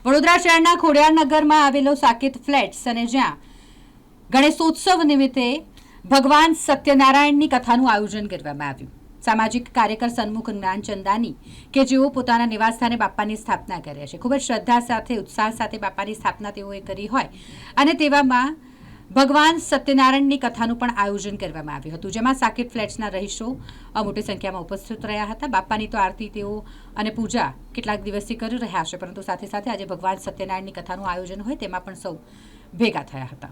વડોદરા શહેરના ખોડિયારનગરમાં આવેલો સાકેત ફ્લેટ્સ અને જ્યાં ગણેશોત્સવ નિમિત્તે ભગવાન સત્યનારાયણની કથાનું આયોજન કરવામાં આવ્યું. સામાજિક કાર્યકર સન્મુખ જ્ઞાનચંદાની કે જેઓ પોતાના નિવાસસ્થાને બાપાની સ્થાપના કરે છે, ખૂબ જ શ્રદ્ધા સાથે ઉત્સાહ સાથે બાપાની સ્થાપના તેઓએ કરી હોય અને તેવામાં ભગવાન સત્યનારાયણની કથાનું પણ આયોજન કરવામાં આવ્યું હતું, જેમાં સાકેત ફ્લેટ્સના રહીશો મોટી સંખ્યામાં ઉપસ્થિત રહ્યા હતા. બાપાની તો આરતી તેઓ અને પૂજા કેટલાક દિવસથી કરી રહ્યા છે, પરંતુ સાથે સાથે આજે ભગવાન સત્યનારાયણની કથાનું આયોજન હોય તેમાં પણ સૌ ભેગા થયા હતા.